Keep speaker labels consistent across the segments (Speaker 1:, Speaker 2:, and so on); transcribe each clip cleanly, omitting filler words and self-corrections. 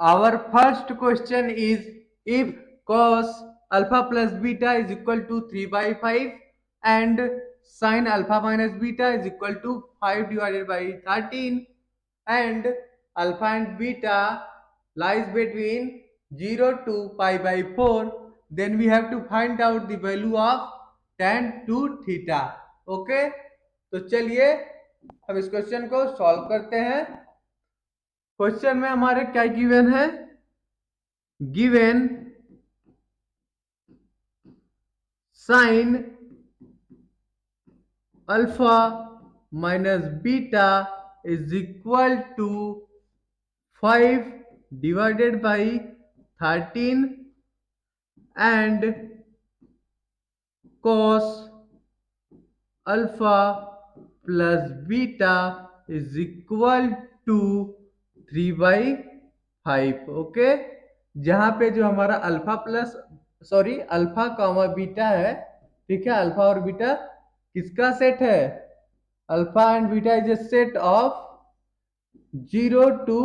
Speaker 1: Our first question is, if cos alpha plus beta is equal to 3 by 5 and sin alpha minus beta is equal to 5 divided by 13 and alpha and beta lies between 0 to pi by 4, then we have to find out the value of tan to theta. Okay, तो चलिए हम इस question को solve करते हैं। Question में हमारे क्या गिवन है? Given sin alpha minus beta is equal to 5 divided by 13 and cos alpha plus beta is equal to 3 by 5। Okay, जहां पे जो हमारा अल्फा कॉमा बीटा है, ठीक है, अल्फा और बीटा किसका सेट है? Alpha and beta is a set of 0 to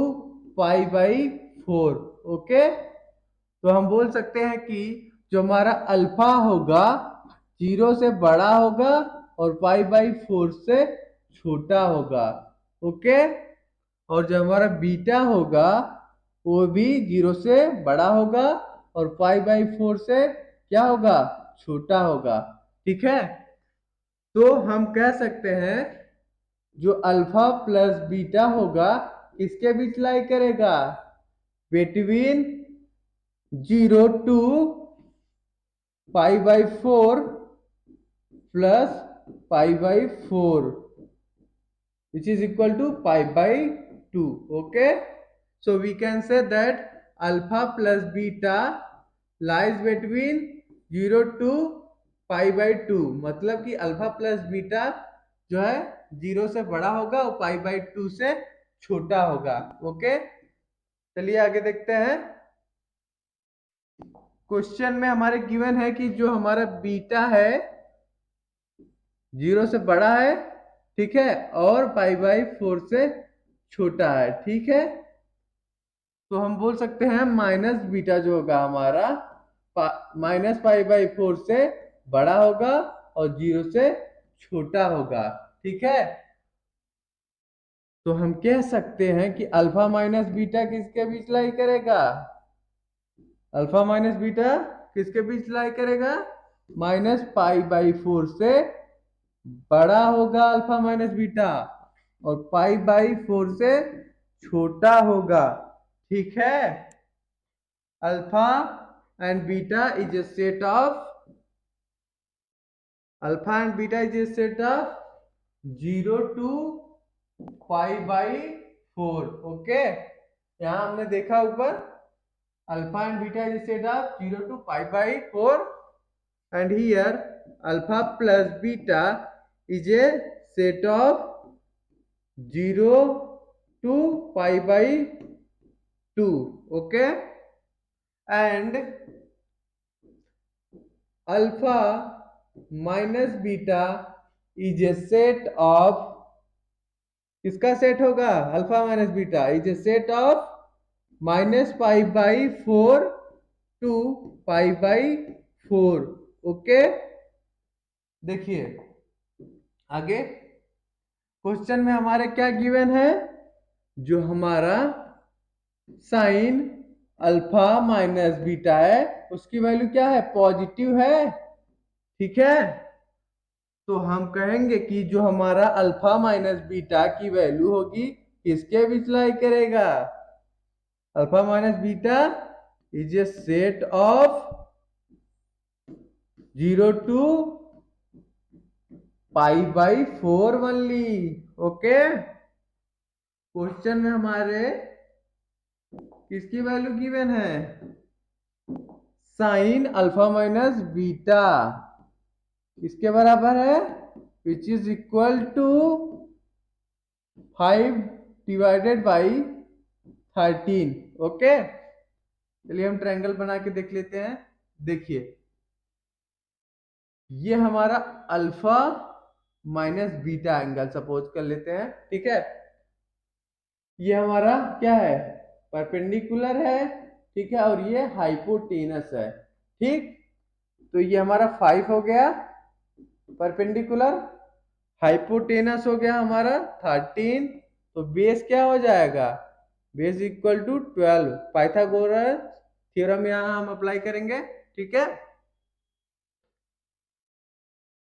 Speaker 1: pi by 4। Okay, तो हम बोल सकते हैं कि जो हमारा अल्फा होगा 0 से बड़ा होगा और पाई बाई 4 से छोटा होगा। ओके, और जो हमारा बीटा होगा वो भी 0 से बड़ा होगा और पाई बाई 4 से क्या होगा? छोटा होगा। ठीक है, तो हम कह सकते हैं जो अल्फा प्लस बीटा होगा इसके बीच लाई करेगा between 0 to pi by 4 plus pi by 4 which is equal to pi by 2. Okay, so we can say that alpha plus beta lies between 0 to pi by 2, मतलब कि alpha plus beta जो है 0 से बड़ा होगा और पाई by 2 से छोटा होगा। ओके, चलिए आगे देखते हैं। क्वेश्चन में हमारे गिवन है कि जो हमारा बीटा है 0 से बड़ा है, ठीक है, और पाई बाई 4 से छोटा है। ठीक है, तो हम बोल सकते हैं माइनस बीटा जो होगा हमारा माइनस पाई बाई 4 से बड़ा होगा और 0 से छोटा होगा। ठीक है, तो हम कह सकते हैं कि अल्फा माइनस बीटा किसके बीच लाई करेगा? अल्फा माइनस बीटा किसके बीच लाई करेगा? माइनस पाई बाई 4 से बड़ा होगा अल्फा माइनस बीटा और पाई बाई 4 से छोटा होगा। ठीक है, alpha and beta is a set of alpha and beta is a set of 0 to pi by 4। Okay, यहां हमने देखा ऊपर alpha and beta is a set of 0 to pi by 4 and here alpha plus beta is a set of 0 to pi by 2. Okay, and alpha minus beta is a set of, किसका set होगा? Alpha minus beta is a set of minus pi by 4 to pi by 4। Okay, देखिए आगे question में हमारे क्या given है? जो हमारा साइन अल्फा माइनस बीटा है उसकी वैल्यू क्या है? पॉजिटिव है। ठीक है, तो हम कहेंगे कि जो हमारा अल्फा माइनस बीटा की वैल्यू होगी किसके बीच लाई करेगा? Alpha minus beta is a set of 0 to pi by 4 only. Okay, question में हमारे किसकी वैल्यू गिवन है? साइन अल्फा माइनस बीटा किसके बराबर है? Which is equal to 5 divided by 13। Okay, चलिए हम ट्रायंगल बना के देख लेते हैं। देखिए ये हमारा alpha minus beta angle suppose कर लेते हैं। ठीक है, ये हमारा क्या है? परपेंडिकुलर है, ठीक है, और ये हाइपोटेनस है, ठीक। तो ये हमारा 5 हो गया परपेंडिकुलर, हाइपोटेनस हो गया हमारा 13, तो बेस क्या हो जाएगा, base equal to 12। Pythagoras theorem यहां हम अप्लाई करेंगे, ठीक है।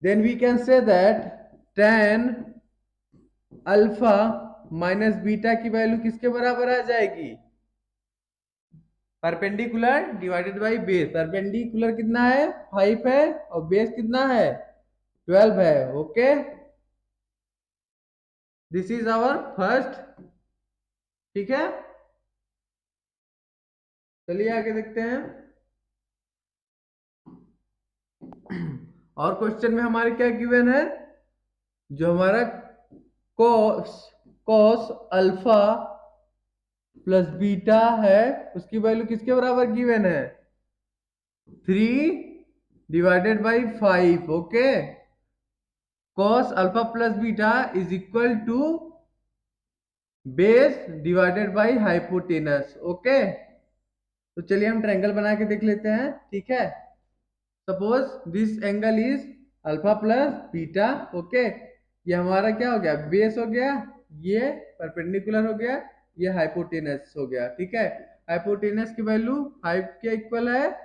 Speaker 1: Then we can say that tan alpha minus beta की वैल्यू किसके बराबर आ जाएगी, perpendicular divided by base. Perpendicular कितना है, 5 है, और बेस कितना है, 12 है, okay. This is our first, ठीक है। चलिए आगे देखते हैं। और क्वेश्चन में हमारे क्या गिवन है, जो हमारा cos cos alpha plus beta है, उसकी वैल्यू किसके बराबर गिवन है, 3 divided by 5, okay. cos alpha plus beta is equal to base divided by hypotenuse, okay. तो चलिए हम ट्रायंगल बना के देख लेते हैं, ठीक है। Suppose this angle is alpha plus beta, okay. ये हमारा क्या हो गया, बेस हो गया, ये परपेंडिकुलर हो गया, ये हाइपोटेनस हो गया, ठीक है। हाइपोटेनस की वैल्यू 5 के इक्वल है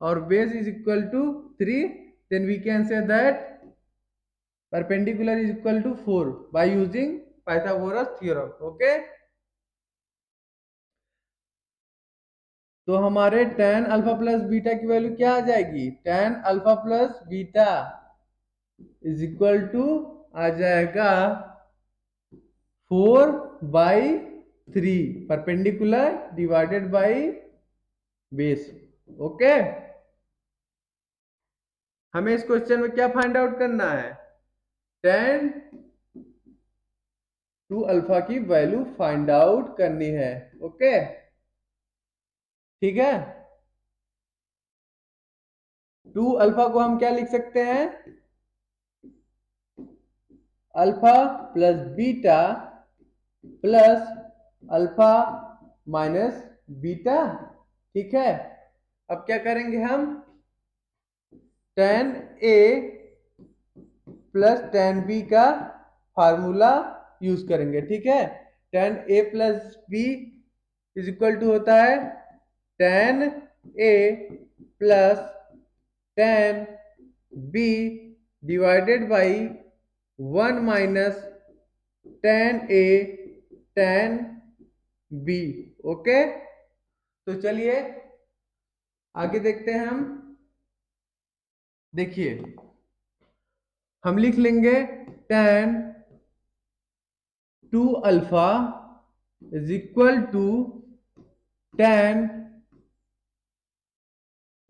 Speaker 1: और base is equal to 3, then we can say that perpendicular is equal to 4 by using Pythagoras theorem, okay। तो हमारे tan अल्फा प्लस बीटा की वैल्यू क्या आ जाएगी, tan alpha plus beta is equal to आ जाएगा 4/3 perpendicular divided by base, okay. हमें इस क्वेश्चन में क्या फाइंड आउट करना है, tan टू अल्फा की वैल्यू फाइंड आउट करनी है, ओके, ठीक है। टू अल्फा को हम क्या लिख सकते हैं, alpha plus beta plus alpha minus beta, ठीक है। अब क्या करेंगे हम, tan A plus tan B का फार्मूला यूज करेंगे, ठीक है। tan A plus B is equal to होता है tan A plus tan B divided by 1 minus tan A tan B, okay. तो चलिए आगे देखते हैं हम, देखिए हम लिख लेंगे tan two alpha is equal to tan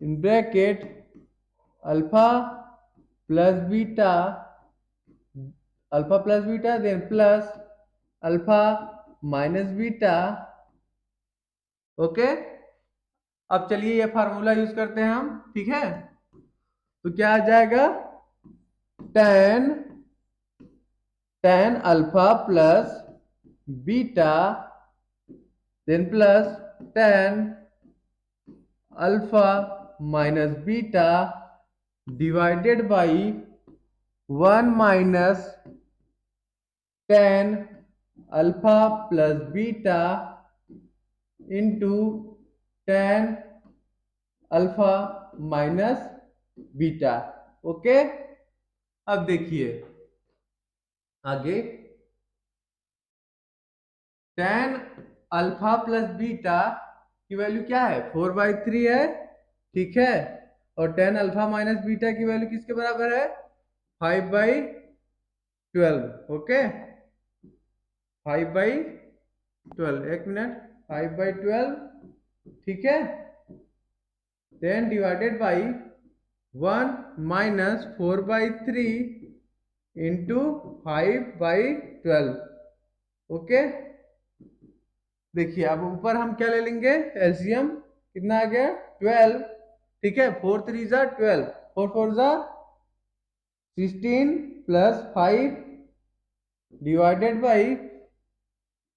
Speaker 1: in bracket alpha plus beta, alpha plus beta then plus alpha minus beta, okay. अब चलिए ये फार्मूला यूज करते हैं हम, ठीक है। तो क्या आ जाएगा, tan tan alpha plus beta then plus tan alpha minus beta divided by 1 minus tan alpha plus beta into tan alpha minus beta, okay. अब देखिए आगे, tan अल्फा प्लस बीटा की वैल्यू क्या है, 4/3 है, ठीक है। और tan अल्फा माइनस बीटा की वैल्यू किसके बराबर है, 5/12, ओके। 5/12, एक मिनट, 5/12, ठीक है। Then divided by 1 minus 4/3 into 5/12, okay. देखिए अब ऊपर हम क्या ले लेंगे, एलसीएम कितना आ गया, 12, ठीक है। 4 3 जा 12, 4 4 जा 16 प्लस 5 डिवाइडेड बाई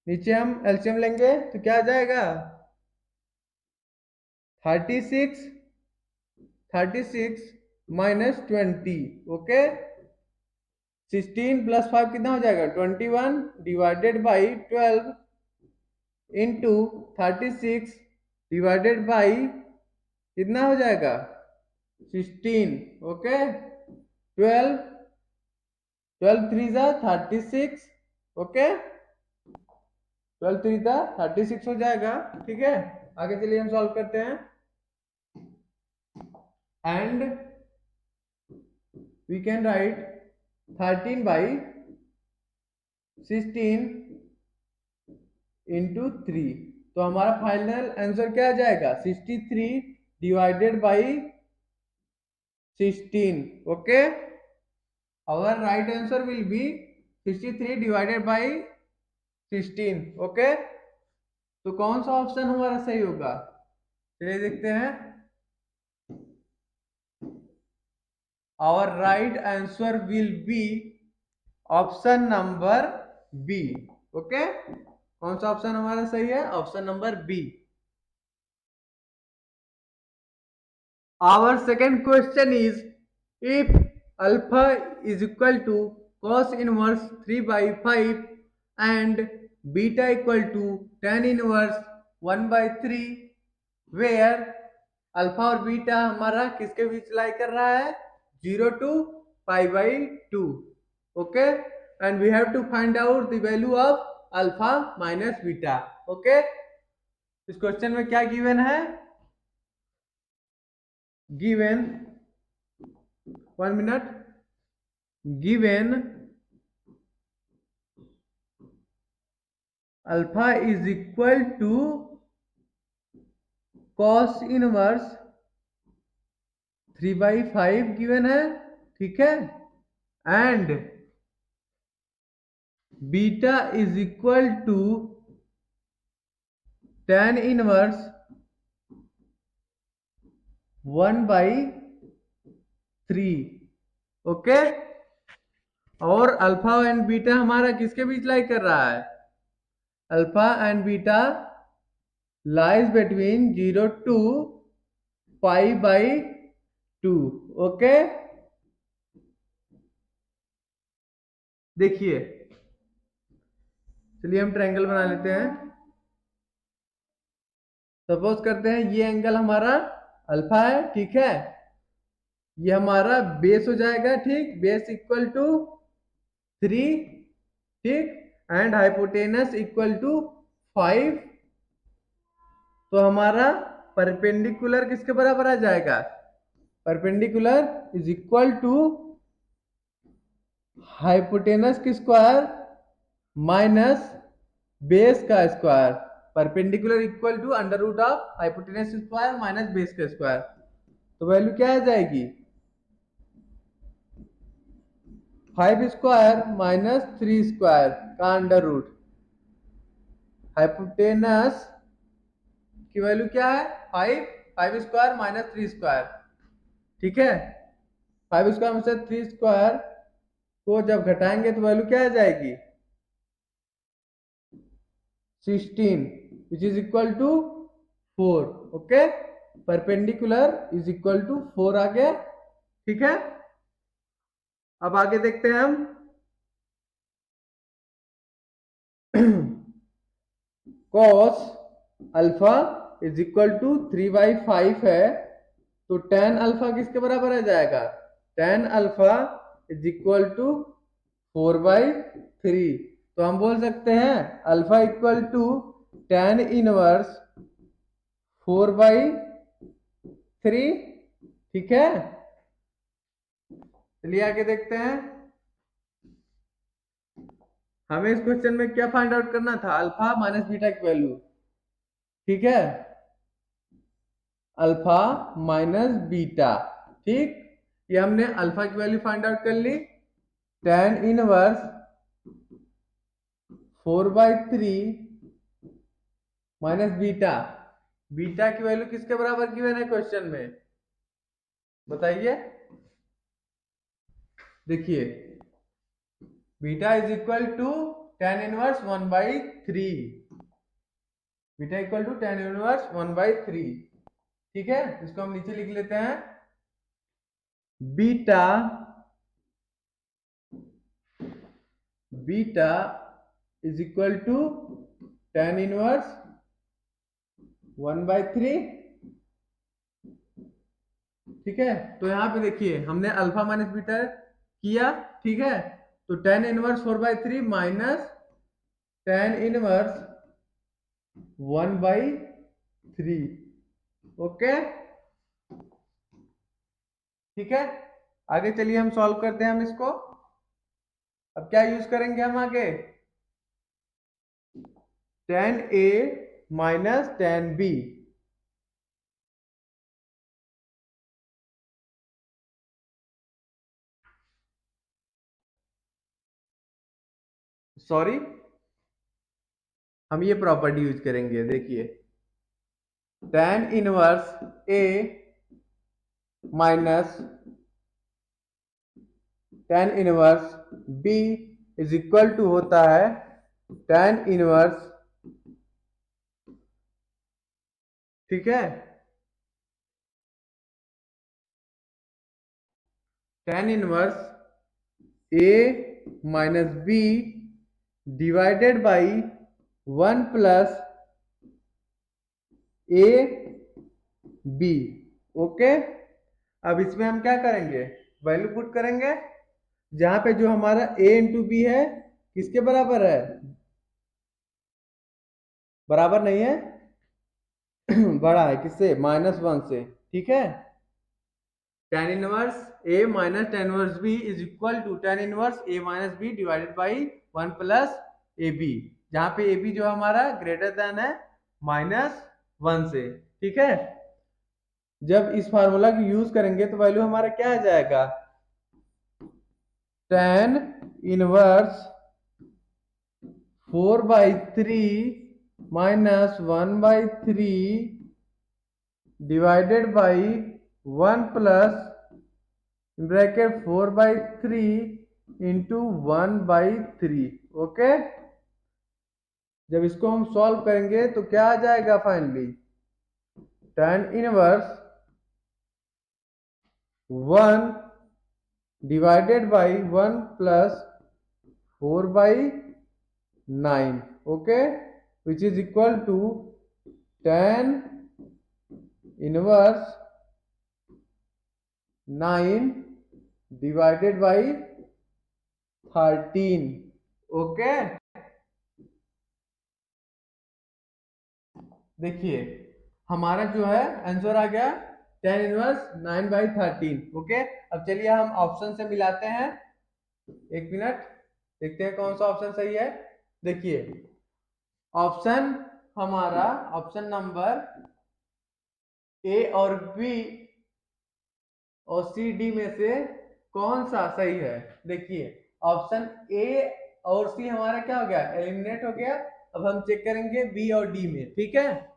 Speaker 1: नीचे हम एलसीएम लेंगे तो क्या आ जाएगा 36 36 माइनस 20 ओके 16 प्लस 5 कितना हो जाएगा 21 divided by 12 into 36 divided by कितना हो जाएगा 16 ओके 12 12 3 जा 36 ओके 12 3 जा 36 हो जाएगा ठीक है आगे चलिए हम सॉल्व करते हैं and we can write 13 by 16 into 3 तो हमारा फाइनल आंसर क्या आ जाएगा 63 divided by 16 okay our right answer will be 63 divided by 16 okay तो कौन सा ऑप्शन हमारा सही होगा चलिए देखते हैं our right answer will be option number B okay कौन सा ऑप्शन हमारा सही है option number B our second question is if alpha is equal to cos inverse 3 by 5 and beta equal to tan inverse 1 by 3 where alpha और beta हमारा किसके बीच lie कर रहा है 0 to pi by 2 okay and we have to find out the value of alpha minus beta okay इस question में क्या गिवन है given 1 minute given alpha is equal to cos inverse 3 by 5 given है ठीक है and beta is equal to tan inverse 1 by 3 okay और alpha and beta हमारा किसके बीच लाई कर रहा है alpha and beta lies between 0 to pi by 2 okay देखिए चलिए हम ट्रायंगल बना लेते हैं सपोज करते हैं ये एंगल हमारा अल्फा है ठीक है ये हमारा बेस हो जाएगा ठीक बेस इक्वल टू 3 ठीक एंड हाइपोटेनस इक्वल टू 5 तो हमारा परपेंडिकुलर किसके बराबर आ जाएगा perpendicular is equal to hypotenuse की स्क्वायर माइनस बेस का square perpendicular equal to under root of hypotenuse square minus base का स्क्वायर तो वैल्यू क्या आ जाएगी 5 स्क्वायर माइनस 3 स्क्वायर का अंडर रूट हाइपोटेनस की वैल्यू क्या है 5 स्क्वायर माइनस 3 स्क्वायर ठीक है 5 स्क्वायर में से 3 स्क्वायर को जब घटाएंगे तो वैल्यू क्या आ जाएगी 16 which is equal to 4 okay perpendicular is equal to 4 आ गया ठीक है अब आगे देखते हैं हम cos alpha is equal to 3 by 5 है तो tan अल्फा किसके बराबर आ जाएगा tan alpha is equal to 4 by 3 तो हम बोल सकते हैं alpha equal to tan inverse 4 by 3 ठीक है चलिए आगे देखते हैं हमें इस क्वेश्चन में क्या फाइंड आउट करना था अल्फा माइनस बीटा की वैल्यू ठीक है अल्फा माइनस बीटा ठीक ये हमने अल्फा की वैल्यू फाइंड आउट कर ली tan inverse 4 by 3 minus beta beta की वैल्यू किसके बराबर गिवन है क्वेश्चन में बताइए देखिए beta is equal to tan inverse 1/3, beta equal to tan inverse 1/3। ठीक है, इसको हम नीचे लिख लेते हैं, beta beta is equal to tan inverse 1/3। ठीक है, तो यहाँ पे देखिए हमने अल्फा माइनस बीटा किया। ठीक है, तो tan inverse 4/3 minus tan inverse 1/3। Okay, ठीक है, आगे चलिए हम सॉल्व करते हैं हम इसको। अब क्या यूज करेंगे हम आगे, tan A minus tan B। Sorry, हम ये प्रॉपर्टी यूज करेंगे। देखिए tan inverse A minus tan inverse B is equal to होता है tan इनवर्स, ठीक है, tan inverse A minus B divided by 1 plus A B. Okay, अब इसमें हम क्या करेंगे, वैल्यू पुट करेंगे, जहां पे जो हमारा a इंटू बी है किसके बराबर है, बराबर नहीं है बड़ा है किससे, -1 से। ठीक है, tan inverse a minus tan inverse b is equal to tan inverse a minus b divided by 1 plus A B, जहां पे ए बी जो हमारा ग्रेटर देन है -1 से। ठीक है, जब इस फार्मूला की यूज करेंगे तो वैल्यू हमारा क्या आ जाएगा, tan inverse 4/3 minus 1/3 divided by 1 plus bracket 4/3 into 1/3। Okay, जब इसको हम सॉल्व करेंगे तो क्या आ जाएगा finally, tan inverse 1 divided by 1 plus 4/9। Okay, which is equal to tan inverse 9 divided by 13। Okay, देखिए हमारा जो है आंसर आ गया tan इनवर्स 9/13। ओके, अब चलिए हम ऑप्शन से मिलाते हैं, एक मिनट, देखते हैं कौन सा ऑप्शन सही है। देखिए ऑप्शन हमारा, ऑप्शन नंबर ए और बी और सी डी में से कौन सा सही है। देखिए ऑप्शन ए और सी हमारा क्या हो गया, एलिमिनेट हो गया। अब हम चेक करेंगे बी और डी में। ठीक है,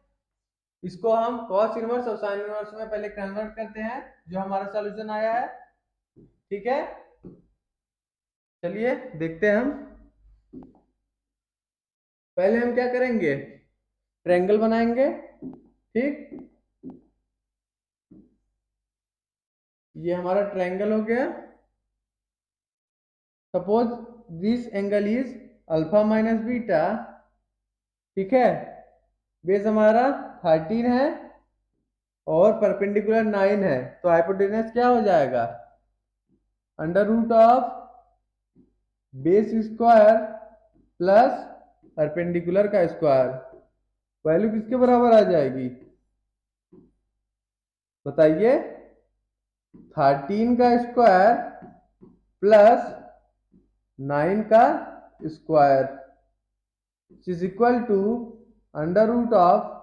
Speaker 1: इसको हम कॉस इनवर्स और साइन इनवर्स में पहले कन्वर्ट करते हैं, जो हमारा सॉल्यूशन आया है। ठीक है, चलिए देखते हैं हम। पहले हम क्या करेंगे, ट्रायंगल बनाएंगे। ठीक, ये हमारा ट्रायंगल हो गया। Suppose this angle is alpha minus beta. ठीक है, बेस हमारा 13 है और परपेंडिकुलर 9 है, तो हाइपोटेनस क्या हो जाएगा, under root of base square plus perpendicular का स्क्वायर। वैल्यू किसके बराबर आ जाएगी बताइए, 13 का स्क्वायर प्लस 9 का square is equal to under root of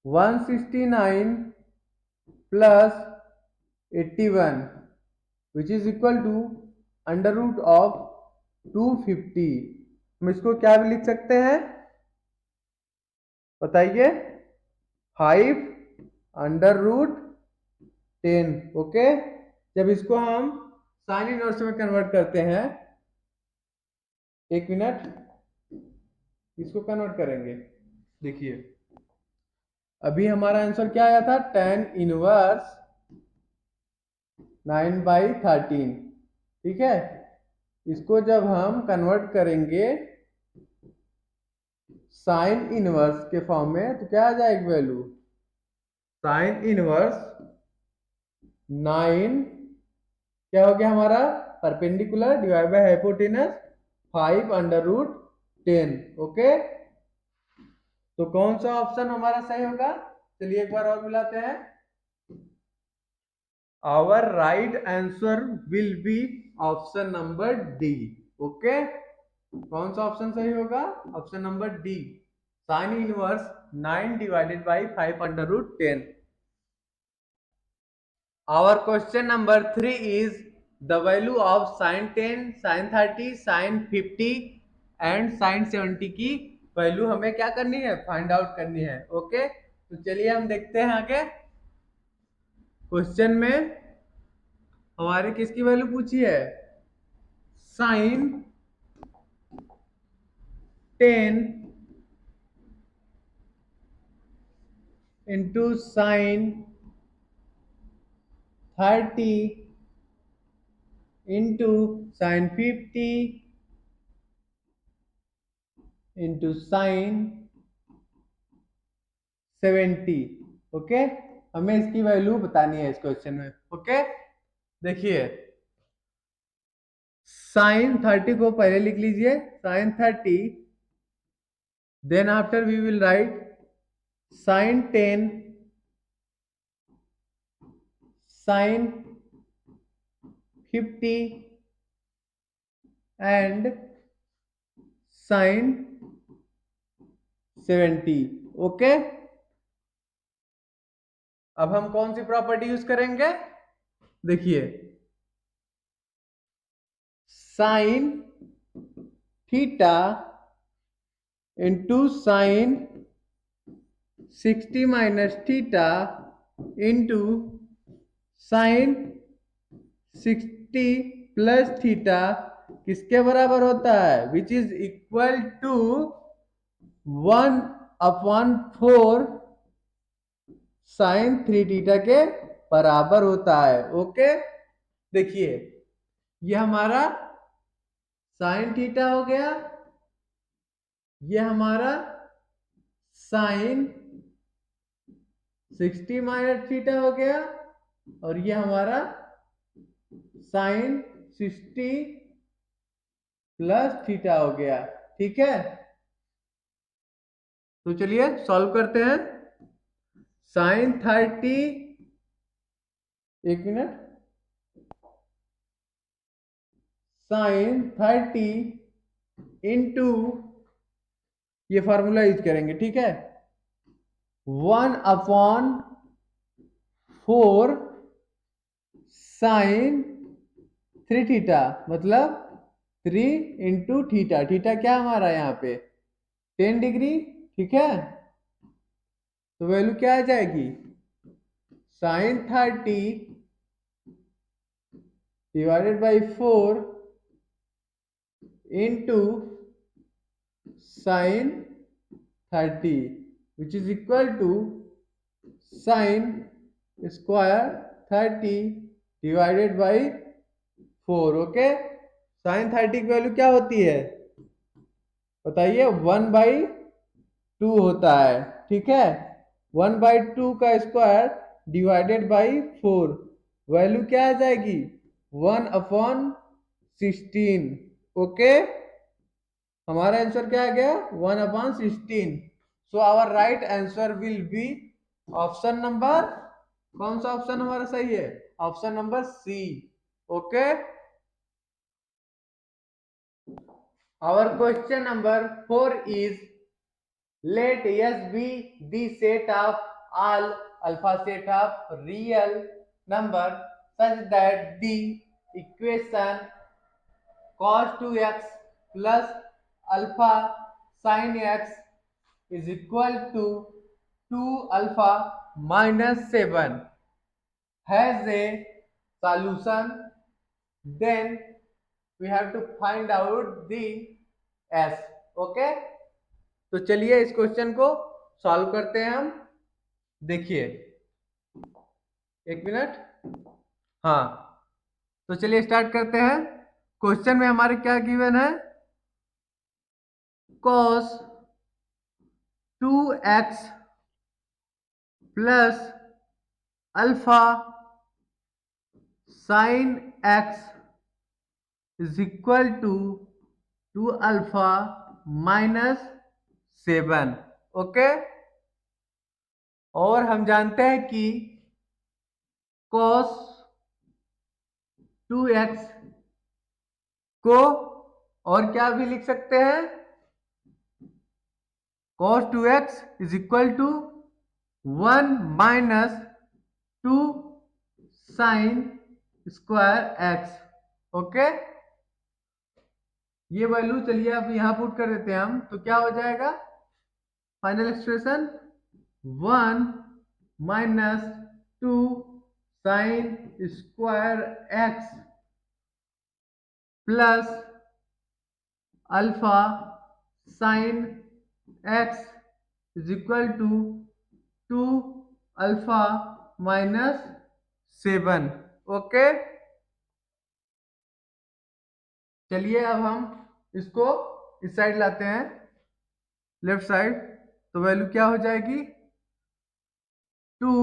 Speaker 1: 169 plus 81 which is equal to under root of 250। हम इसको क्या भी लिख सकते हैं बताइए, 5 अंडर रूट 10। ओके, जब इसको हम साइन इनवर्स में कन्वर्ट करते हैं, एक मिनट, इसको कन्वर्ट करेंगे। देखिए अभी हमारा आंसर क्या आया था, टेन इनवर्स 9/13। ठीक है, इसको जब हम कन्वर्ट करेंगे साइन इनवर्स के फॉर्म में तो क्या आ जाएगी वैल्यू, साइन इनवर्स 9 क्या हो गया हमारा, perpendicular divide by hypotenuse 5/√10। Okay, तो कौन सा ऑप्शन हमारा सही होगा, चलिए एक बार और मिलाते हैं। Our right answer will be option number D. Okay, कौन सा ऑप्शन सही होगा, option number D, sine inverse 9/5/10। Our question number 3 is the value of sin 10, sin 30, sin 50 and sin 70 की वैल्यू हमें क्या करनी है, फाइंड आउट करनी है। ओके, तो चलिए हम देखते हैं आगे। क्वेश्चन में हमारे किसकी वैल्यू पूछी है, sine 10 into sine 30 into sine 50 into sine 70। Okay, हमें इसकी वैल्यू बतानी है इस क्वेश्चन में। ओके, देखिए साइन 30 को पहले लिख लीजिए, sine 30, then after we will write sine 10, sine 50 and sine 70। Okay, अब हम कौन सी प्रॉपर्टी यूज करेंगे, देखिए sine theta into sine 60 minus theta into sine 60 plus theta किसके बराबर होता है, which is equal to 1/4 sine 3 theta के बराबर होता है। ओके, देखिए ये हमारा साइन थीटा हो गया, ये हमारा साइन 60 माइनस थीटा हो गया, और ये हमारा साइन 60 प्लस थीटा हो गया। ठीक है, तो चलिए सॉल्व करते हैं। साइन 30, एक मिनट, साइन 30 इंटू ये फॉर्मूला यूज करेंगे। ठीक है, 1/4 साइन 3 थीटा, मतलब 3 इंटू थीटा, थीटा क्या हमारा यहाँ पे 10 डिग्री। ठीक है, तो वैल्यू क्या आ जाएगी, sine 30 divided by 4 into sine 30 which is equal to sine square 30 divided by 4। Okay, sine 30 की वैल्यू क्या होती है बताइए, 1/2 होता है। ठीक है, 1/2 का स्क्वायर डिवाइडेड बाई 4, वैल्यू क्या आ जाएगी 1/16। ओके, हमारा आंसर क्या आ गया 1/16। So our right answer will be option number, कौन सा ऑप्शन हमारा सही है, option number C. Okay, our question number 4 is, let S be the set of all alpha set of real number such that the equation cos 2x plus alpha sin x is equal to 2 alpha minus 7 has a solution. Then we have to find out the s. Okay, तो चलिए इस question को solve करते हैं हम। देखिए, एक minute. हाँ, तो चलिए स्टार्ट करते हैं। क्वेश्चन में हमारे क्या गिवन है? cos 2x plus alpha sine x is equal to 2 alpha minus 7। Okay, और हम जानते हैं कि cos 2x को और क्या भी लिख सकते हैं? cos 2x is equal to 1 minus 2 sine square x। Okay, ये वैल्यू चलिए अब यहां पुट कर देते हैं हम, तो क्या हो जाएगा final expression? 1 minus 2 sine square x plus alpha sine x is equal to 2 alpha minus 7। Okay, चलिए अब हम इसको इस साइड लाते हैं, लेफ्ट साइड। तो वैल्यू क्या हो जाएगी? 2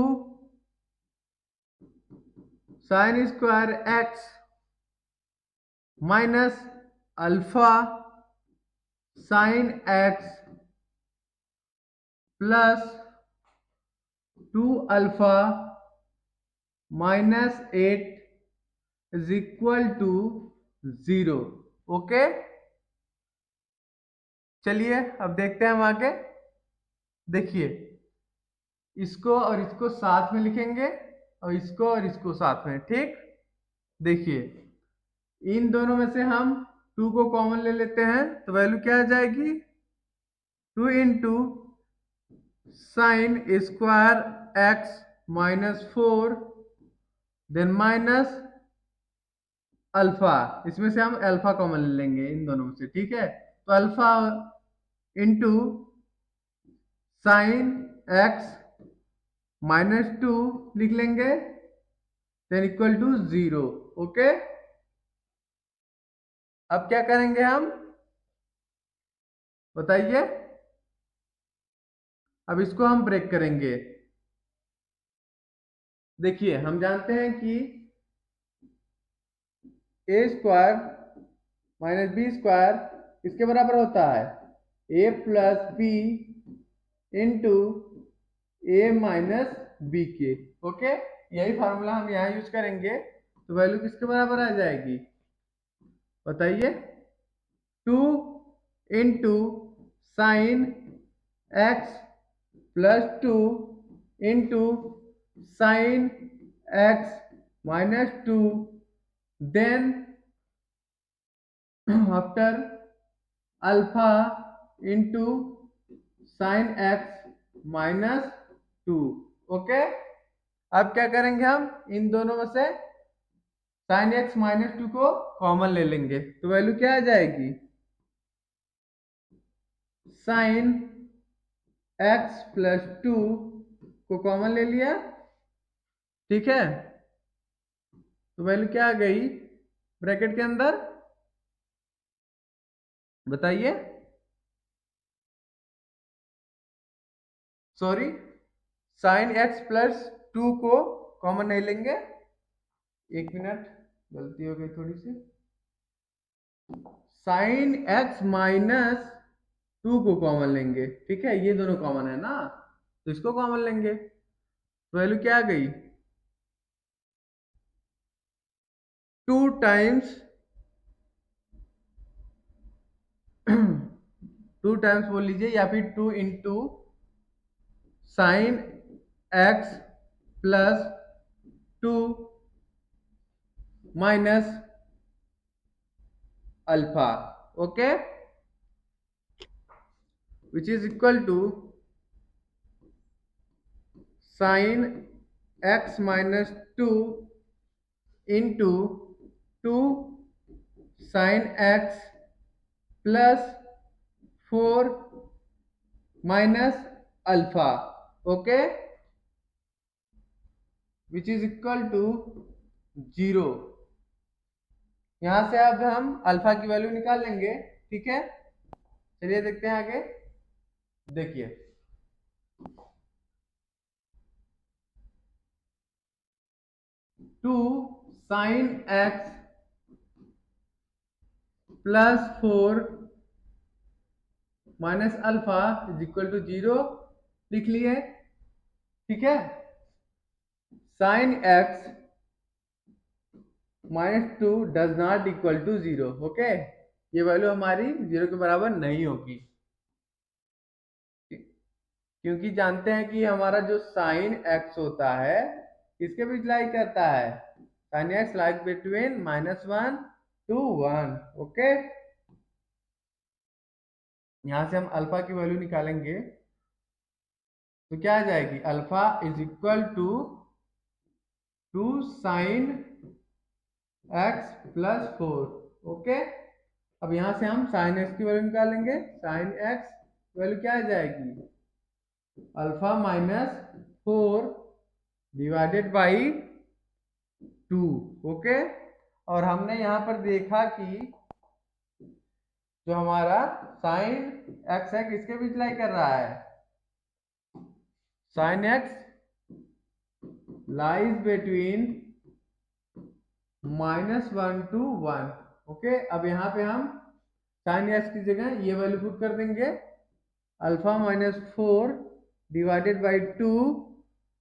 Speaker 1: sine square x minus alpha sine x plus 2 alpha minus 8 is equal to 0। Okay, चलिए अब देखते हैं हम आगे। देखिए, इसको और इसको साथ में लिखेंगे और इसको साथ में, ठीक। देखिए, इन दोनों में से हम 2 को कॉमन ले लेते हैं, तो वैल्यू क्या आ जाएगी? 2 into sine square x minus 4 then minus alpha. इसमें से हम अल्फा कॉमन ले लेंगे इन दोनों में से, ठीक है। तो alpha into sine x minus 2 लिख लेंगे, देन इक्वल टू 0। ओके, अब क्या करेंगे हम, बताइए। अब इसको हम ब्रेक करेंगे। देखिए, हम जानते हैं कि ए स्क्वायर माइनस बी स्क्वायर किसके बराबर होता है? ए प्लस बी इंटू ए माइनस बी के। ओके, यही फार्मूला हम यहाँ यूज करेंगे, तो वैल्यू किसके बराबर आ जाएगी, बताइए? 2 into sine x plus 2 into sine x minus 2 then after alpha into sine x minus 2। Okay, अब क्या करेंगे हम, इन दोनों में से साइन एक्स माइनस 2 को कॉमन ले लेंगे, तो वैल्यू क्या आ जाएगी? साइन एक्स प्लस 2 को कॉमन ले लिया, ठीक है। तो वैल्यू क्या आ गई ब्रैकेट के अंदर, बताइए? सॉरी, साइन एक्स प्लस 2 को कॉमन नहीं लेंगे, एक मिनट, गलती हो गई थोड़ी सी। साइन एक्स माइनस 2 को कॉमन लेंगे, ठीक है, ये दोनों कॉमन है ना, तो इसको कॉमन लेंगे, तो वैल्यू क्या आ गई? 2 टाइम्स 2 टाइम्स बोल लीजिए, या फिर 2 into sine x plus 2 minus alpha. Okay, which is equal to sine x minus 2 into 2 sine x plus 4 minus alpha, okay, which is equal to 0। यहां से अब हम अल्फा की वैल्यू निकाल लेंगे, ठीक है। चलिए देखते हैं आगे। देखिए, 2 sin x +4 minus alpha is equal to 0 लिख लिए, ठीक है। Sine x -2 does not equal to 0, okay. ये वैल्यू हमारी 0 के बराबर नहीं होगी, क्योंकि जानते हैं कि हमारा जो साइन एक्स होता है किसके बीच लाई करता है, sine x like between -1 to 1, okay. यहां से हम अल्फा की वैल्यू निकालेंगे, तो क्या आ जाएगी, alpha is equal to 2 sin x +4, okay. अब यहां से हम साइन एक्स की वैल्यू निकालेंगे, साइन एक्स वैल्यू क्या आ जाएगी, अल्फा -4 डिवाइडेड बाई 2, ओके। और हमने यहाँ पर देखा कि जो हमारा साइन एक्स है किसके बीच लाई कर रहा है, sine x lies between -1 to 1, okay. अब यहाँ पे हम साइन एक्स की जगह ये वैल्यू पुट कर देंगे, alpha -4 divided by 2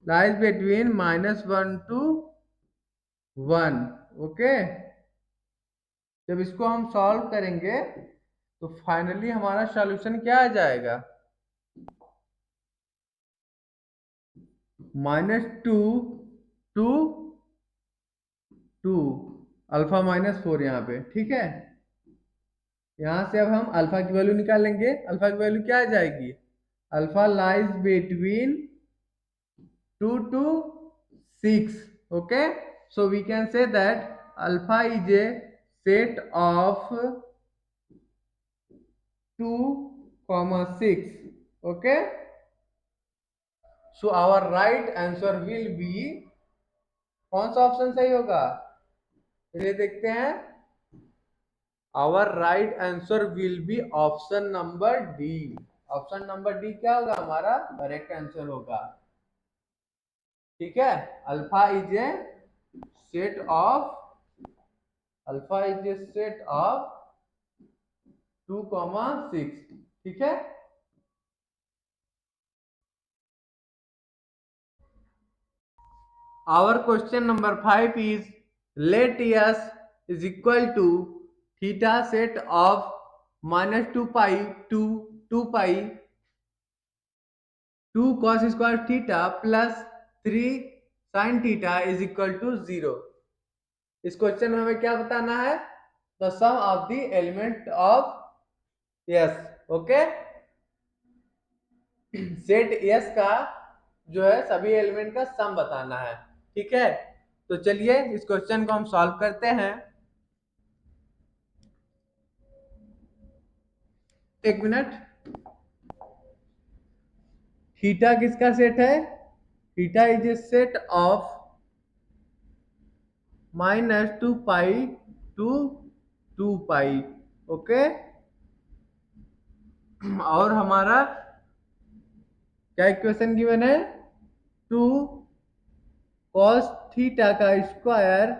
Speaker 1: lies between -1 to 1, okay. जब इसको हम सॉल्व करेंगे तो फाइनली हमारा सॉल्यूशन क्या आ जाएगा, -2 to 2, अल्फा -4 यहाँ पे, ठीक है। यहां से अब हम अल्फा की वैल्यू निकाल लेंगे, अल्फा की वैल्यू क्या आ जाएगी, alpha lies between 2 to 6, okay, so we can say that alpha is a set of 2, 6, okay, so our right answer will be, कौन सा ऑप्शन सही होगा, चलिए देखते हैं। Our right answer will be option number D. Option number D क्या होगा, हमारा करेक्ट आंसर होगा, ठीक है। Alpha is a set of, alpha is a set of 2, 6, ठीक है। Our question number 5 is, let S is equal to theta set of -2 pi to 2 pi 2 cos square theta plus 3 sin theta is equal to 0। इस question में हमें क्या बताना है, the sum of the element of S, okay. Set S का जो है सभी एलिमेंट का सम बताना है, ठीक है। तो चलिए इस क्वेश्चन को हम सॉल्व करते हैं। एक मिनट, थीटा किसका सेट है, theta is a set of -2 pi to 2 pi, okay. और हमारा क्या इक्वेशन गिवन है, 2 cos थीटा का square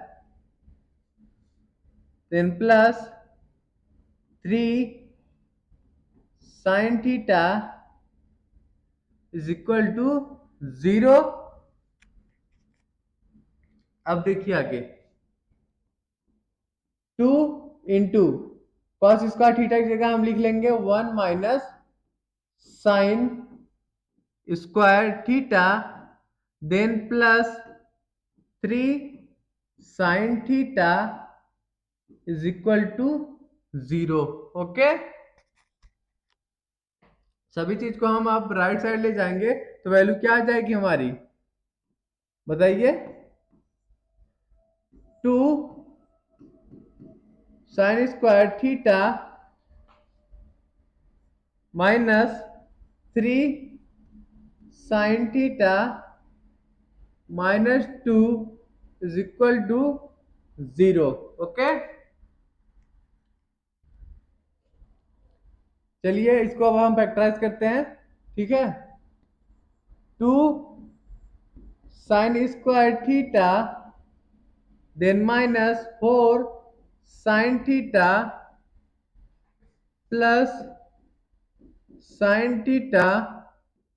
Speaker 1: then plus 3 sin theta is equal to 0। अब देखिए आगे, 2 इंटू कॉस स्क्वायर थीटा की जगह हम लिख लेंगे 1 minus sine square theta then plus 3 sine theta is equal to 0, okay. सभी चीज को हम अब राइट साइड ले जाएंगे तो वैल्यू क्या आ जाएगी हमारी, बताइए, 2 sine square theta minus 3 sin theta -2 is equal to 0। Okay, चलिए इसको अब हम फैक्टराइज करते हैं। ठीक है, 2 sin square theta then -4 sin theta plus sin theta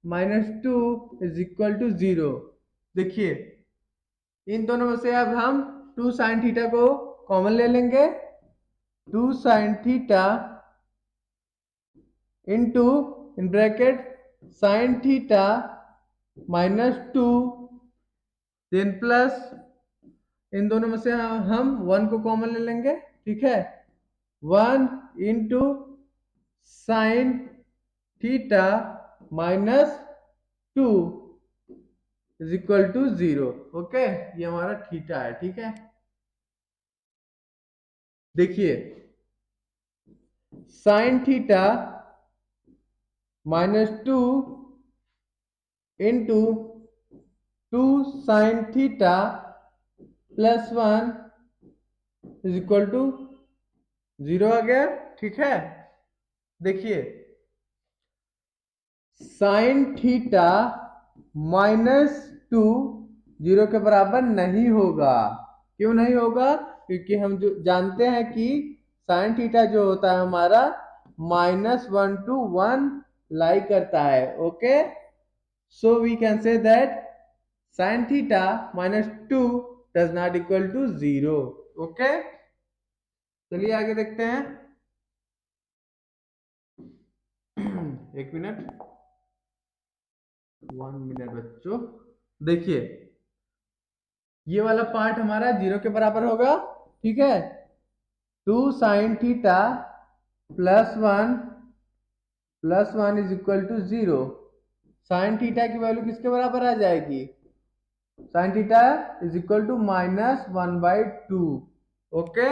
Speaker 1: -2 is equal to 0। देखिए इन दोनों में से अब हम 2 sin थीटा को कॉमन ले लेंगे। 2 sin theta into in bracket sin theta -2 then plus इन दोनों में से हम 1 को कॉमन ले लेंगे। ठीक है, 1 into sine theta -2 is equal to 0। Okay, ये हमारा थीटा है। ठीक है, देखिए sine theta -2 into 2 sine theta +1 is equal to 0 आ गया। ठीक है, देखिए साइन थीटा -2 0 के बराबर नहीं होगा। क्यों नहीं होगा? क्योंकि हम जो जानते हैं कि साइन थीटा जो होता है हमारा -1 to 1 लाई करता है। Okay, so we can say that sine theta -2 does not equal to 0। Okay, चलिए आगे देखते हैं। एक मिनट, 1 मिनट बच्चों। देखिए ये वाला पार्ट हमारा 0 के बराबर होगा। ठीक है, 2 sin थीटा +1 is equal to 0। Sine theta की वैल्यू किसके बराबर आ जाएगी? Sine theta is equal to -1/2। Okay,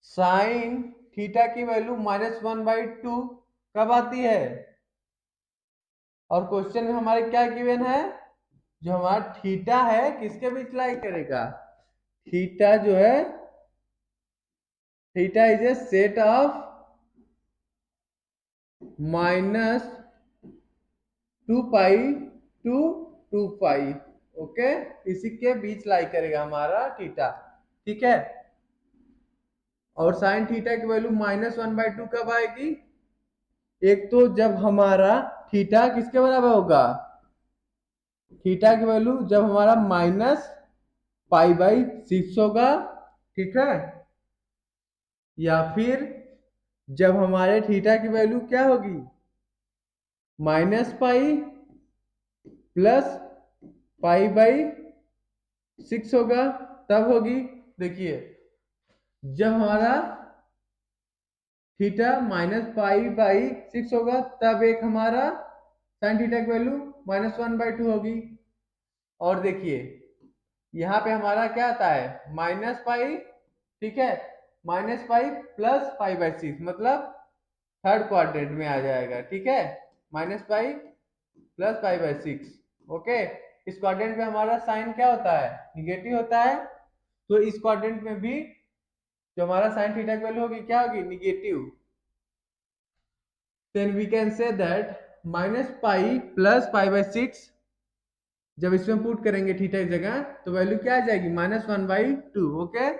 Speaker 1: sine theta की वैल्यू -1/2 कब आती है? और क्वेश्चन में हमारे क्या गिवन है? जो हमारा थीटा है किसके बीच लाई करेगा? थीटा जो है, theta is a set of -2π to 2π। Okay, इसी के बीच लाई करेगा हमारा थीटा। ठीक है, और साइन थीटा की वैल्यू -1/2 कब आएगी? एक तो जब हमारा थीटा किसके बराबर होगा? थीटा की वैल्यू जब हमारा -π/6 होगा। ठीक है, या फिर जब हमारे थीटा की वैल्यू क्या होगी? -π +π/6 होगा, तब होगी। देखिए जब हमारा थीटा -π/6 होगा तब एक हमारा साइन थीटा की वैल्यू -1/2 होगी। और देखिए यहाँ पे हमारा क्या आता है? -π। ठीक है, -π + π/6 मतलब थर्ड क्वाड्रेंट में आ जाएगा। ठीक है, -π + π/6। ओके, इस क्वाड्रेंट में हमारा साइन क्या होता है? निगेटिव होता है। तो इस क्वाड्रेंट में भी जो हमारा साइन थीटा की वैल्यू होगी क्या होगी? Negative. Then we can say that -π + π/6 जब इसमें पुट करेंगे थीटा की जगह तो वैल्यू क्या आ जाएगी? -1/2। ओके,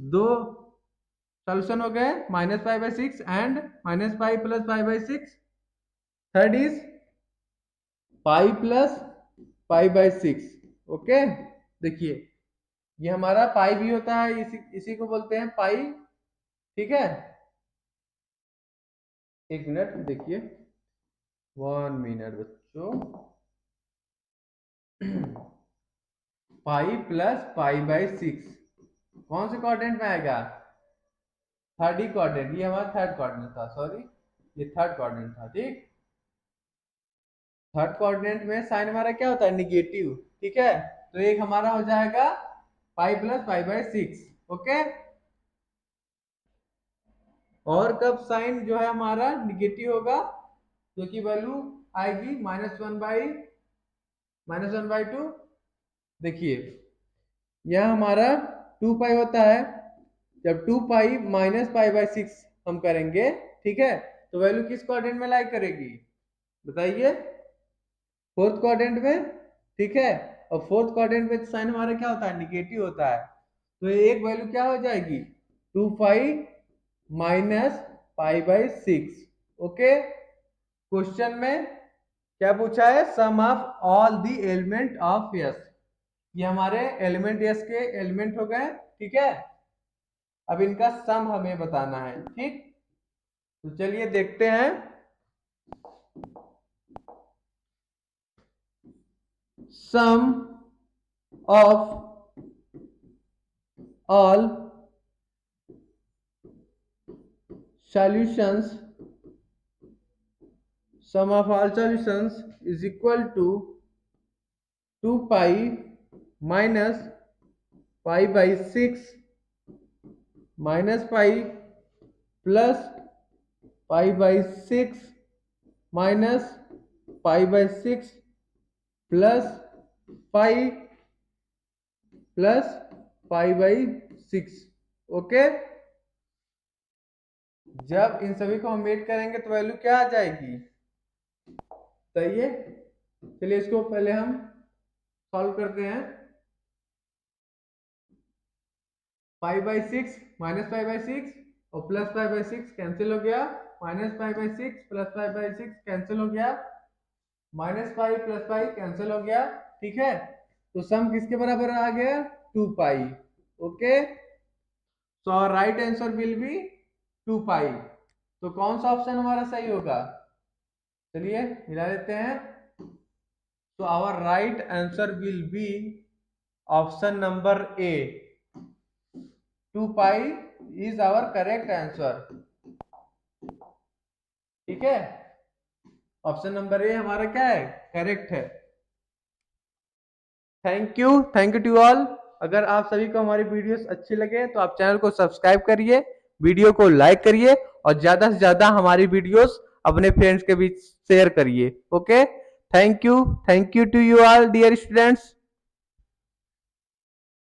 Speaker 1: दो सॉल्यूशन हो गए, -π/6 एंड -π + π/6। Third is π + π/6। ओके, देखिए ये हमारा पाई भी होता है, इसी को बोलते हैं पाई। ठीक है, एक मिनट देखिए, 1 मिनट बच्चों। पाई + π/6 कौन से क्वाड्रेंट में आएगा? थर्ड ही क्वाड्रेंट। ये हमारा थर्ड क्वाड्रेंट था, सॉरी ये थर्ड क्वाड्रेंट था। ठीक, थर्ड क्वाड्रेंट में साइन हमारा क्या होता है? निगेटिव। ठीक है, तो एक हमारा हो जाएगा पाई + π/6। ओके, और कब साइन जो है हमारा निगेटिव होगा, क्योंकि वैल्यू आएगी -1/2। देखिए यह हमारा 2 पाई होता है, जब 2 पाई -पाई/6 हम करेंगे, ठीक है, तो वैल्यू किस क्वाड्रेंट में लाई करेगी बताइए, फोर्थ क्वाड्रेंट में, ठीक है। और फोर्थ क्वाड्रेंट में साइन हमारा क्या होता है, निगेटिव होता है, तो एक वैल्यू क्या हो जाएगी 2 पाई -पाई/6। ओके, क्वेश्चन में क्या पूछा है, sum of all the element of yes, ये हमारे एलिमेंट यस के एलिमेंट हो गए, ठीक है। अब इनका सम हमें बताना है, ठीक, तो चलिए देखते हैं। Sum of all solutions, sum of all solutions is equal to 2 pi minus pi/6 minus pi plus pi/6 minus pi/6 plus pi plus pi/6। Okay, जब इन सभी को हम मेट करेंगे तो वैल्यू क्या आ जाएगी, सही है। चलिए इसको पहले हम सॉल्व करते हैं। pi/6 -पाई/6 और +पाई/6 कैंसिल हो गया, -पाई/6 +पाई/6 कैंसिल हो गया, -पाई +पाई कैंसिल हो गया, ठीक है। तो सम किसके बराबर आ गया 2 pi. Okay, so right answer will be 2 pi. तो कौन सा ऑप्शन हमारा सही होगा, चलिए मिला लेते हैं। तो our right answer will be option number A, 2 pi is our correct answer, ठीक है। ऑप्शन नंबर ए हमारा क्या है, करेक्ट है। Thank you to all. अगर आप सभी को हमारी वीडियोस अच्छी लगे तो आप चैनल को सब्सक्राइब करिए, वीडियो को लाइक करिए और ज्यादा से ज्यादा हमारी वीडियोस अपने फ्रेंड्स के बीच शेयर करिए। Okay, thank you to you all dear students.